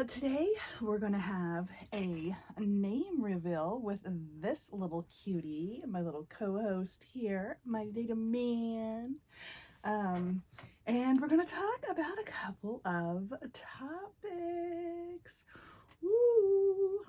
Today we're going to have a name reveal with this little cutie, my little co-host here, my little man. And we're going to talk about a couple of topics. Woo!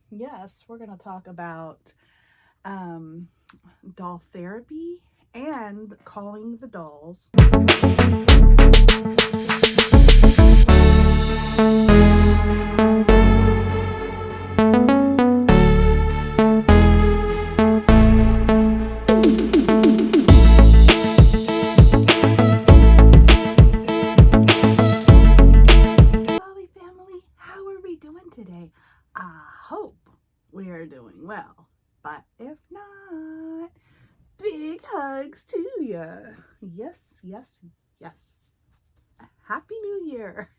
Yes, we're going to talk about doll therapy and calling the dolls. Today. I hope we are doing well, but if not, big hugs to you. Yes, yes, yes. Happy New Year.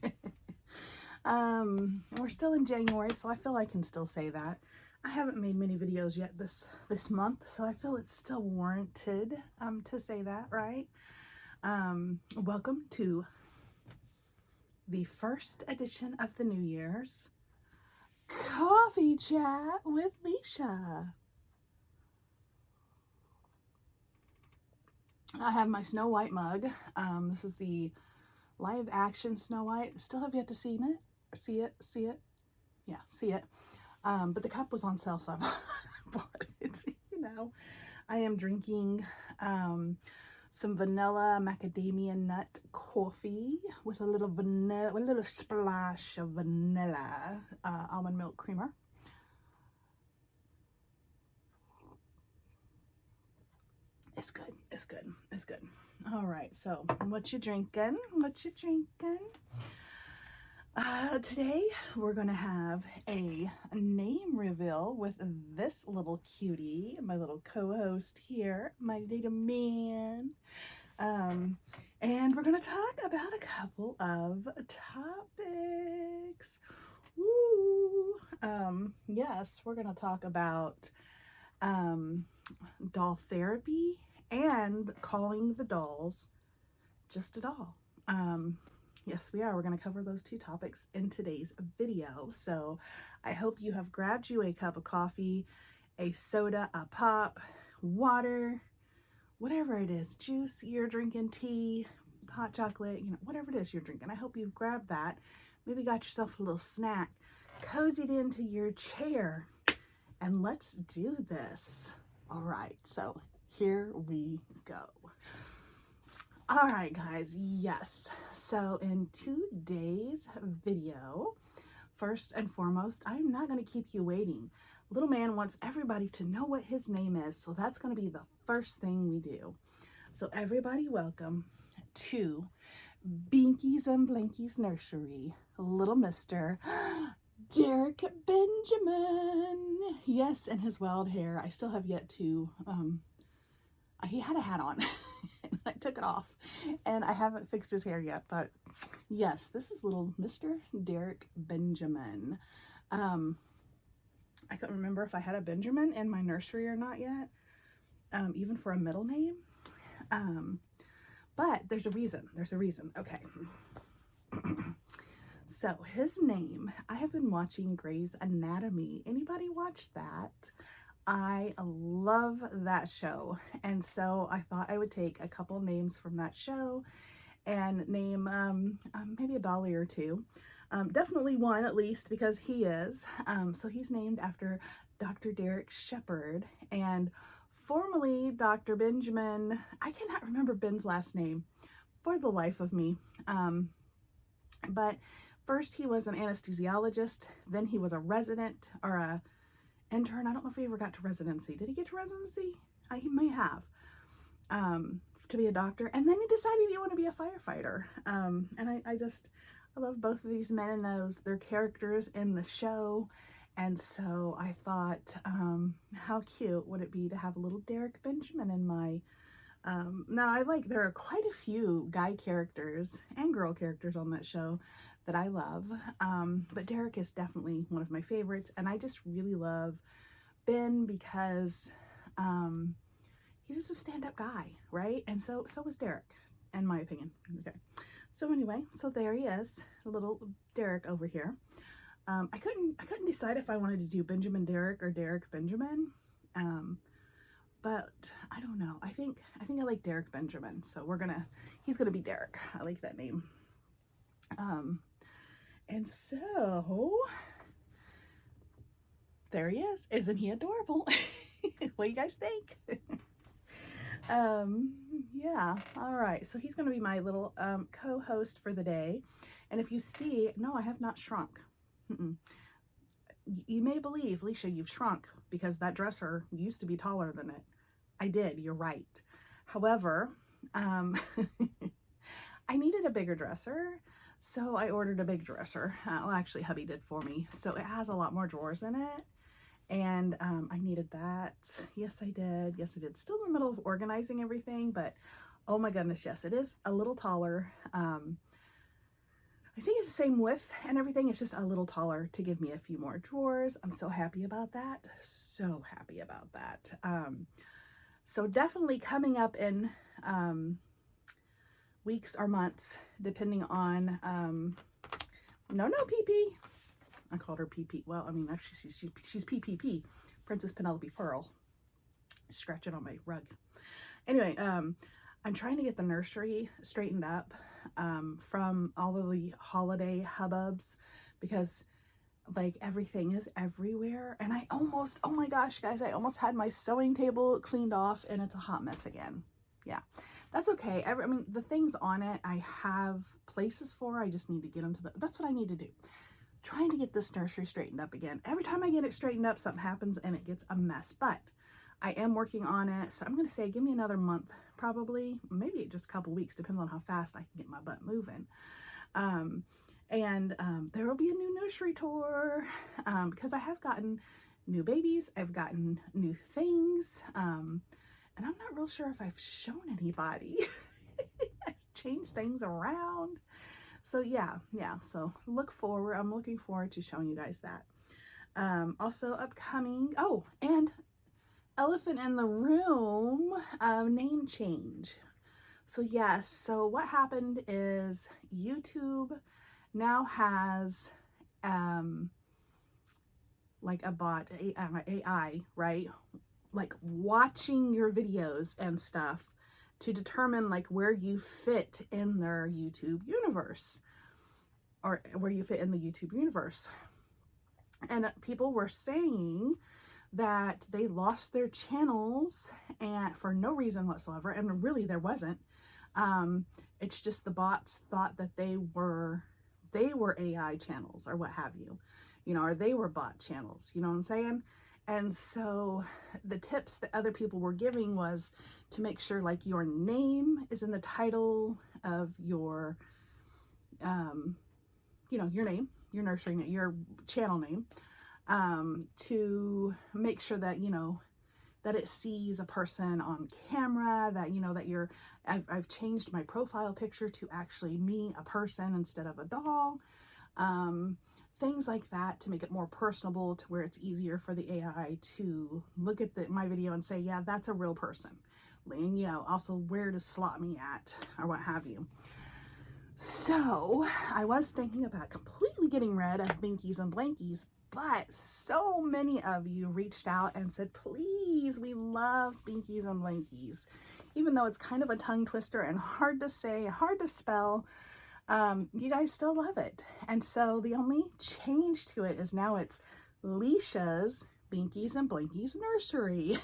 We're still in January, so I feel I can still say that. I haven't made many videos yet this month, so I feel it's still warranted to say that, right? Welcome to the first edition of the New Year's Coffee Chat with Leisha. I have my Snow White mug. This is the live action Snow White. Still have yet to see it. See it. Yeah, see it. But the cup was on sale, so I bought it. I am drinking some vanilla macadamia nut coffee with a little splash of vanilla almond milk creamer. It's good. All right, so what you drinking? Today we're gonna have a name reveal with this little cutie, my little co-host here, my little man. And we're gonna talk about a couple of topics. Woo! Yes, we're gonna talk about doll therapy and calling the dolls just a doll. Yes, we are. We're going to cover those two topics in today's video. So I hope you have grabbed you a cup of coffee, a soda, a pop, water, whatever it is, juice you're drinking, tea, hot chocolate, whatever it is you're drinking. I hope you've grabbed that. Maybe got yourself a little snack, cozied into your chair, and let's do this. All right, so here we go. All right, guys, yes. So in today's video, first and foremost, I'm not going to keep you waiting. Little man wants everybody to know what his name is, so that's going to be the first thing we do. So everybody welcome to Binkies and Blankies Nursery, little Mr. Derek Benjamin. Yes, and his wild hair. I still have yet to, he had a hat on and I took it off and I haven't fixed his hair yet, but yes, this is little Mr. Derek Benjamin. I couldn't remember if I had a Benjamin in my nursery or not yet, even for a middle name. But there's a reason. Okay. So his name, I have been watching Grey's Anatomy. Anybody watch that? I love that show. And so I thought I would take a couple names from that show and name maybe a dolly or two. Definitely one at least, because he is. So he's named after Dr. Derek Shepherd, and formerly Dr. Benjamin. I cannot remember Ben's last name for the life of me. But first he was an anesthesiologist, then he was a resident or a intern. I don't know if he ever got to residency. Did he get to residency? He may have, to be a doctor. And then he decided he wanted to be a firefighter. And I love both of these men and their characters in the show. And so I thought, how cute would it be to have a little Derek Benjamin in my, now there are quite a few guy characters and girl characters on that show that I love, but Derek is definitely one of my favorites, and I just really love Ben because he's just a stand-up guy, right? And so was Derek, in my opinion. Okay, so anyway, so there he is, little Derek over here. I couldn't decide if I wanted to do Benjamin Derek or Derek Benjamin. But I don't know. I think I like Derek Benjamin. So he's gonna be Derek. I like that name. And so there he is. Isn't he adorable? What do you guys think? Yeah. All right. So he's gonna be my little co-host for the day. And if you see, no, I have not shrunk. You may believe, Leisha, you've shrunk because that dresser used to be taller than it. I did, you're right. However, I needed a bigger dresser, so I ordered a big dresser. Well, actually, hubby did for me. So it has a lot more drawers in it, and I needed that. Yes, I did. Yes, I did. Still in the middle of organizing everything, but oh my goodness, yes, it is a little taller. I think it's the same width and everything. It's just a little taller to give me a few more drawers. I'm so happy about that. So happy about that. So definitely coming up in weeks or months, depending on, no, PP. I called her PP. Well, I mean, actually, she's PPP, Princess Penelope Pearl. Scratch it on my rug. Anyway, I'm trying to get the nursery straightened up from all of the holiday hubbubs, because like everything is everywhere, and I almost, oh my gosh guys, I almost had my sewing table cleaned off and it's a hot mess again. Yeah, that's okay. I mean, the things on it I have places for. I just need to get them to that's what I need to do. Trying to get this nursery straightened up again. Every time I get it straightened up, something happens and it gets a mess, but I am working on it. So I'm going to say, give me another month, probably, maybe just a couple weeks, depending on how fast I can get my butt moving. There will be a new nursery tour, because I have gotten new babies. I've gotten new things. And I'm not real sure if I've shown anybody. I've changed things around. So yeah. So I'm looking forward to showing you guys that. Also upcoming, oh, and elephant in the room, name change. So yes, so what happened is YouTube now has like a bot, AI, right? Like watching your videos and stuff to determine like where you fit in their YouTube universe, or where you fit in the YouTube universe. And people were saying that they lost their channels and for no reason whatsoever, and really there wasn't. It's just the bots thought that they were AI channels or what have you, or they were bot channels, you know what I'm saying? And so the tips that other people were giving was to make sure like your name is in the title of your, your name, your nursery name, your channel name, to make sure that, that it sees a person on camera, that, that I've changed my profile picture to actually me, a person, instead of a doll. Things like that to make it more personable, to where it's easier for the AI to look at my video and say, yeah, that's a real person. And, also where to slot me at or what have you. So I was thinking about completely getting rid of Binkies and Blankies, but so many of you reached out and said, please, we love Binkies and Blankies. Even though it's kind of a tongue twister and hard to say, hard to spell, you guys still love it. And so the only change to it is now it's Leisha's Binkies and Blankies Nursery.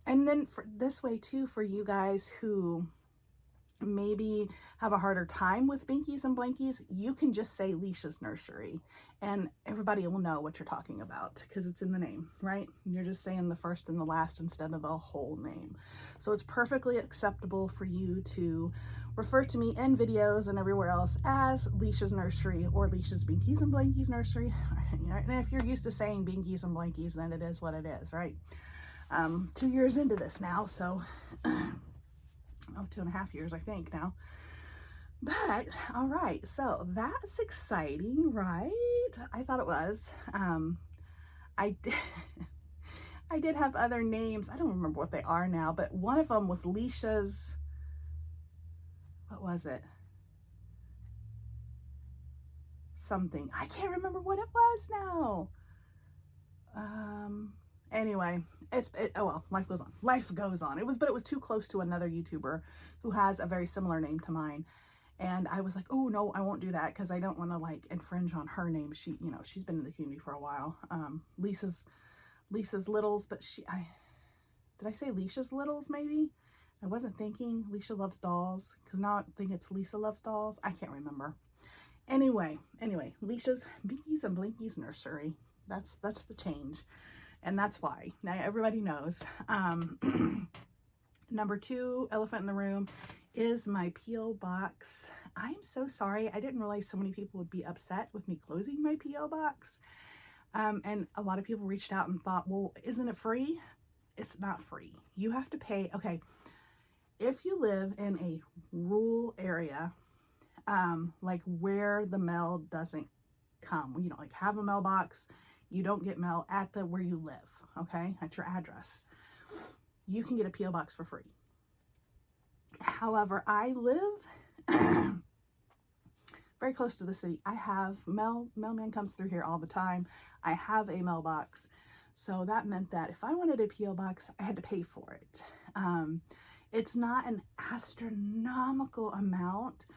And then for this way too, for you guys who maybe have a harder time with Binkies and Blankies, you can just say Leisha's Nursery and everybody will know what you're talking about because it's in the name, right? You're just saying the first and the last instead of the whole name. So it's perfectly acceptable for you to refer to me in videos and everywhere else as Leisha's Nursery or Leisha's Binkies and Blankies Nursery. And if you're used to saying Binkies and Blankies, then it is what it is, right? 2 years into this now, so 2.5 years, I think now. But all right, so that's exciting, right? I thought it was. I did have other names. I don't remember what they are now, but one of them was Leisha's, what was it? something. I can't remember what it was now. Anyway, oh well, life goes on. Life goes on. But it was too close to another YouTuber who has a very similar name to mine. And I was like, oh no, I won't do that because I don't want to like infringe on her name. She, you know, she's been in the community for a while. Lisa's Littles, but did I say Leisha's Littles maybe? I wasn't thinking Leisha Loves Dolls because now I think it's Lisa Loves Dolls. I can't remember. Anyway, Leisha's Binkies and Blinkies Nursery. That's the change. And that's why. Now everybody knows. Number 2 elephant in the room is my P.O. box. I'm so sorry. I didn't realize so many people would be upset with me closing my P.O. box. And a lot of people reached out and thought, well, isn't it free? It's not free. You have to pay. Okay. If you live in a rural area, like where the mail doesn't come, you know, like have a mailbox, you don't get mail at where you live, okay, at your address, you can get a P.O. box for free. However, I live very close to the city. I have mailman comes through here all the time. I have a mailbox. So that meant that if I wanted a P.O. box, I had to pay for it. It's not an astronomical amount,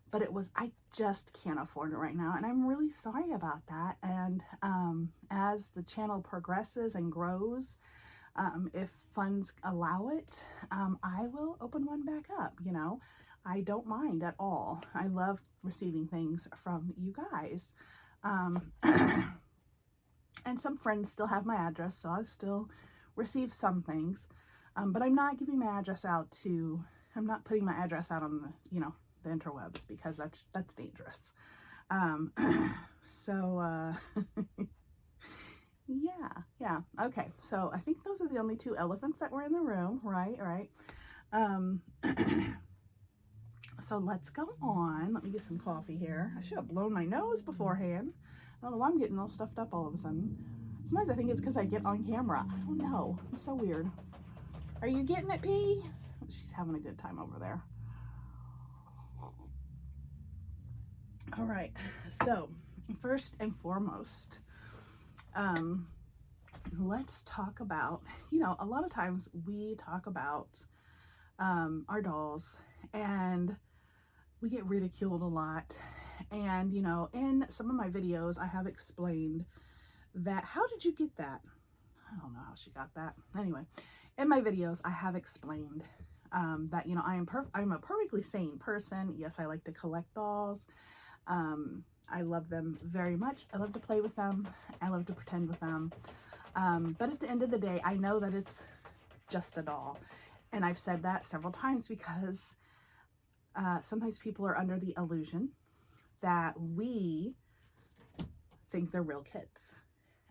but I just can't afford it right now. And I'm really sorry about that. And as the channel progresses and grows, if funds allow it, I will open one back up. You know, I don't mind at all. I love receiving things from you guys. And some friends still have my address, so I still receive some things. But I'm not giving my address out I'm not putting my address out on the, you know, the interwebs because that's dangerous. Yeah. Okay. So I think those are the only 2 elephants that were in the room. Right. So let's go on. Let me get some coffee here. I should have blown my nose beforehand. I don't know why I'm getting all stuffed up all of a sudden. Sometimes I think it's because I get on camera. I don't know. I'm so weird. Are you getting it, P? She's having a good time over there. All right. So first and foremost, let's talk about, you know, a lot of times we talk about our dolls and we get ridiculed a lot. And, you know, in some of my videos, I have explained that, how did you get that? I don't know how she got that. Anyway, in my videos, I have explained that, you know, I'm a perfectly sane person. Yes, I like to collect dolls. I love them very much. I love to play with them. I love to pretend with them. But at the end of the day, I know that it's just a doll. And I've said that several times because sometimes people are under the illusion that we think they're real kids.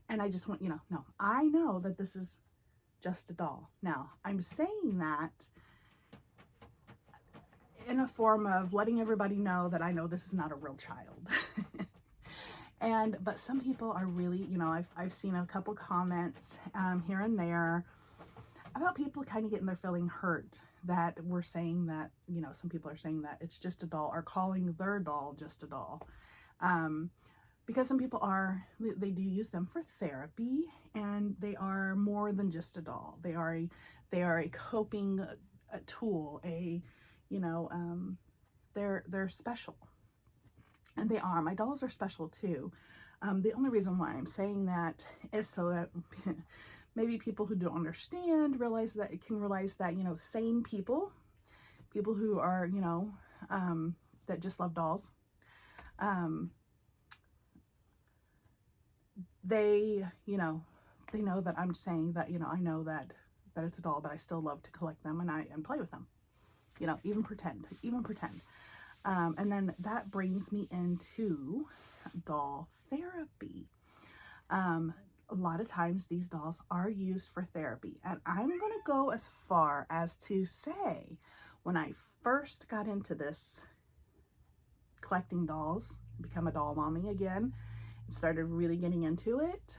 And I just want, you know, no, I know that this is just a doll. Now, I'm saying that in a form of letting everybody know that I know this is not a real child. But some people are really, you know, I've seen a couple comments here and there about people kind of getting their feeling hurt that we're saying that, you know, some people are saying that it's just a doll or calling their doll just a doll. Because some people they do use them for therapy, and they are more than just a doll. They are a coping tool, you know, they're special. And they are. My dolls are special too. The only reason why I'm saying that is so that maybe people who don't understand realize that, you know, sane people who are, you know, that just love dolls, they know that I'm saying that, you know, I know that it's a doll, but I still love to collect them and play with them, you know, even pretend. And then that brings me into doll therapy. A lot of times these dolls are used for therapy, and I'm going to go as far as to say, when I first got into this, collecting dolls, become a doll mommy again, and started really getting into it,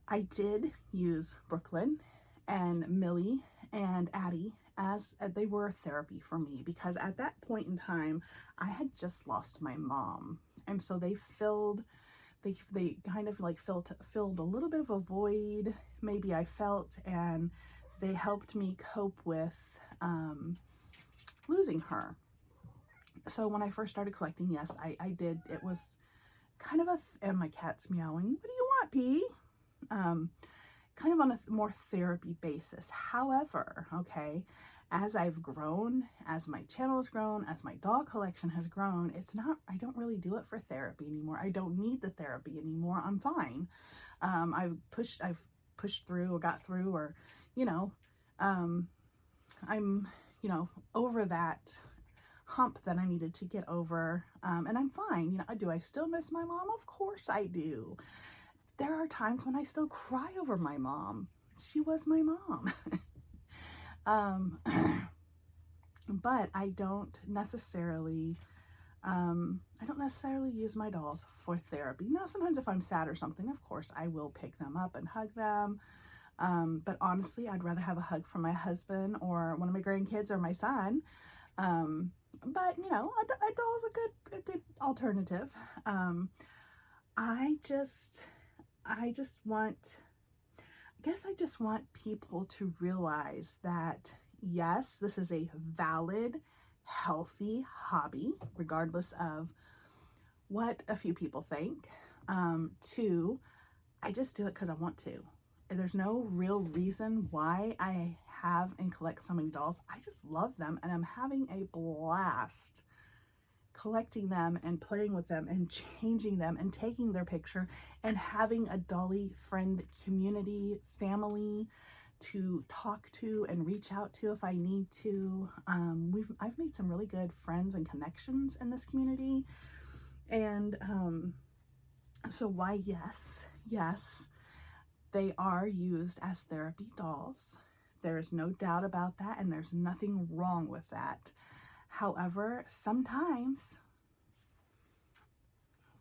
I did use Brooklyn and Millie and Addie as they were therapy for me, because at that point in time I had just lost my mom, and so they kind of like filled a little bit of a void maybe I felt, and they helped me cope with losing her. So when I first started collecting, yes, I did. It was kind of and my cat's meowing. What do you want, P? Kind of on a more therapy basis. However, okay, as I've grown, as my channel has grown, as my doll collection has grown, I don't really do it for therapy anymore. I don't need the therapy anymore. I'm fine. I've pushed through or got through, or, you know, I'm, over that hump that I needed to get over, and I'm fine. Do I still miss my mom? Of course I do. There are times when I still cry over my mom. She was my mom. But I don't necessarily use my dolls for therapy. Now, sometimes if I'm sad or something, of course I will pick them up and hug them. But honestly, I'd rather have a hug from my husband or one of my grandkids or my son. But a doll is a good alternative. I just want people to realize that, yes, this is a valid, healthy hobby, regardless of what a few people think. Two, I just do it because I want to. And there's no real reason why I have and collect so many dolls. I just love them, and I'm having a blast collecting them and playing with them and changing them and taking their picture and having a dolly friend community, family to talk to and reach out to if I need to. I've made some really good friends and connections in this community. And so why, yes, they are used as therapy dolls. There's no doubt about that, and there's nothing wrong with that. However, sometimes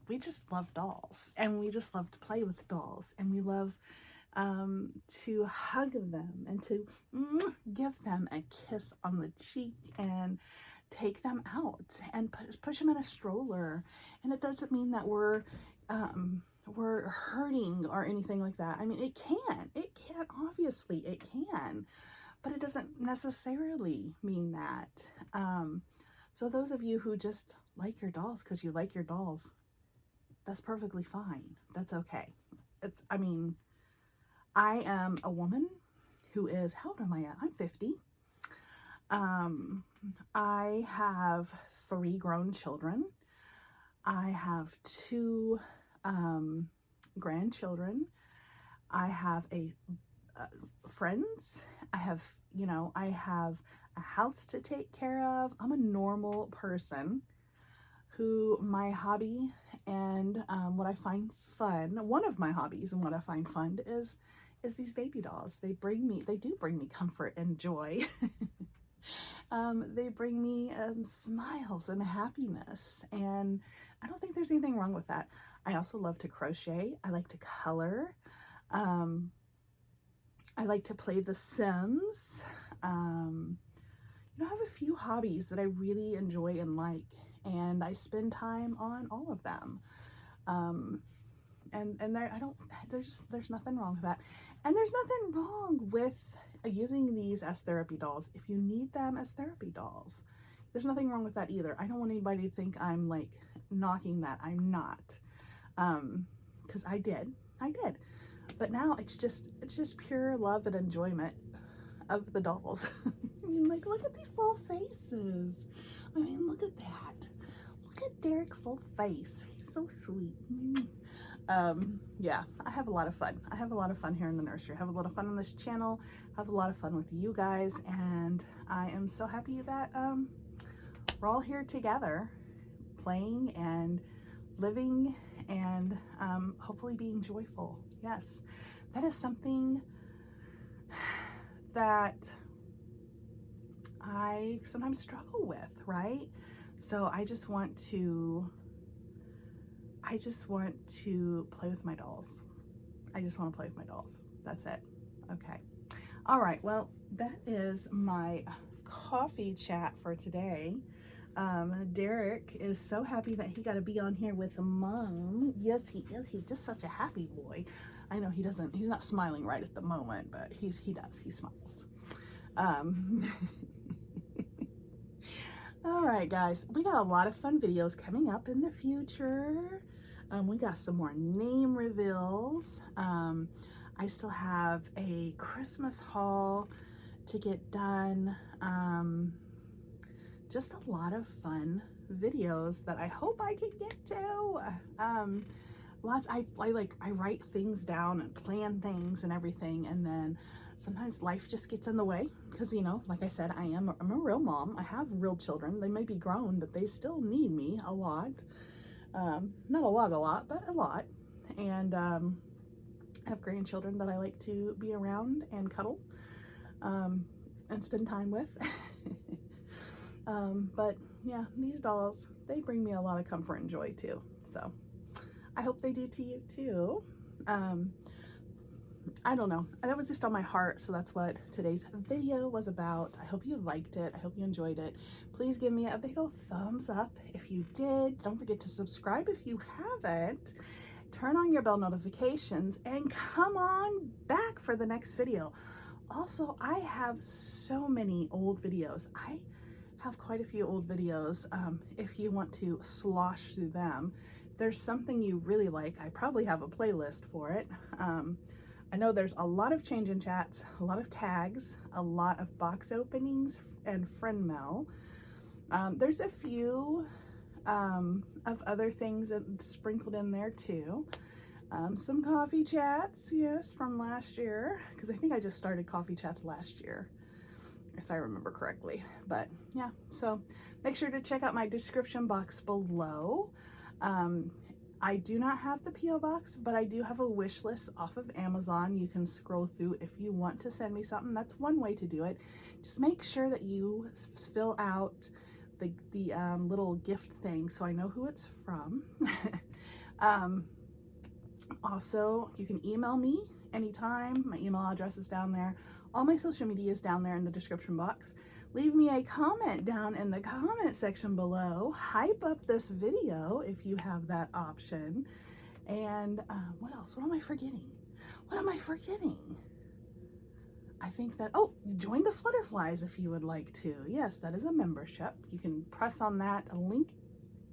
we just love dolls, and we just love to play with dolls, and we love to hug them and to give them a kiss on the cheek and take them out and push them in a stroller. And it doesn't mean that we're hurting or anything like that. I mean, it can, obviously it can, but it doesn't necessarily mean that. So those of you who just like your dolls because you like your dolls, that's perfectly fine. That's okay. I am a woman who is, how old am I at? I'm 50. I have 3 grown children. I have 2 grandchildren. I have friends. I have a house to take care of. I'm a normal person who my hobby and what I find fun, one of my hobbies and what I find fun is these baby dolls. They do bring me comfort and joy. They bring me smiles and happiness, and I don't think there's anything wrong with that. I also love to crochet. I like to color. I like to play The Sims. I have a few hobbies that I really enjoy and like, and I spend time on all of them. And there's nothing wrong with that. And there's nothing wrong with using these as therapy dolls if you need them as therapy dolls. There's nothing wrong with that either. I don't want anybody to think I'm like knocking that. I'm not. Because I did. But now it's just pure love and enjoyment of the dolls. I mean, like, look at these little faces. I mean, look at that. Look at Derek's little face. He's so sweet. Yeah, I have a lot of fun. I have a lot of fun here in the nursery. I have a lot of fun on this channel. I have a lot of fun with you guys, and I am so happy that we're all here together playing and living and hopefully being joyful. Yes, that is something that I sometimes struggle with, right? So I just want to play with my dolls. I just want to play with my dolls. That's it. Okay. All right, well, that is my coffee chat for today. Derek is so happy that he got to be on here with Mom. Yes, he is. He's just such a happy boy. I know he's not smiling right at the moment, but he does. He smiles. Um, all right, guys, we got a lot of fun videos coming up in the future. We got some more name reveals. I still have a Christmas haul to get done. Just a lot of fun videos that I hope I can get to. I write things down and plan things and everything, and then sometimes life just gets in the way because, you know, like I said, I'm a real mom. I have real children. They may be grown, but they still need me a lot. Not a lot, but a lot. And I have grandchildren that I like to be around and cuddle and spend time with. But yeah, these dolls, they bring me a lot of comfort and joy too. So I hope they do to you too. I don't know. That was just on my heart. So that's what today's video was about. I hope you liked it. I hope you enjoyed it. Please give me a big old thumbs up if you did. Don't forget to subscribe if you haven't. Turn on your bell notifications and come on back for the next video. Also, I have so many old videos. I have quite a few old videos. If you want to slosh through them, if there's something you really like, I probably have a playlist for it. I know there's a lot of change in chats, a lot of tags, a lot of box openings and friend mail. There's a few of other things that sprinkled in there too. Some coffee chats, yes, from last year, because I think I just started coffee chats last year, if I remember correctly. But yeah, so make sure to check out my description box below. I do not have the P.O. box, but I do have a wish list off of Amazon. You can scroll through if you want to send me something. That's one way to do it. Just make sure that you fill out the little gift thing so I know who it's from. Also, you can email me anytime. My email address is down there. All my social media is down there in the description box. Leave me a comment down in the comment section below. Hype up this video if you have that option. And what else? What am I forgetting? What am I forgetting? I think that, oh, join the Flutterflies if you would like to. Yes, that is a membership. You can press on that link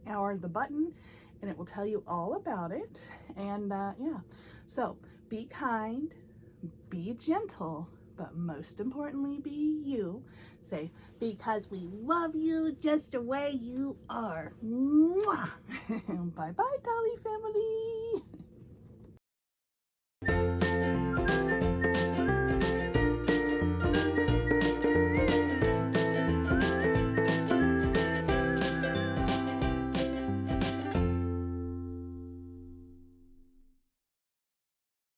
or the button and it will tell you all about it. And yeah, so be kind, be gentle, but most importantly, be you. Say, because we love you just the way you are. Mwah. Bye-bye, Dolly family.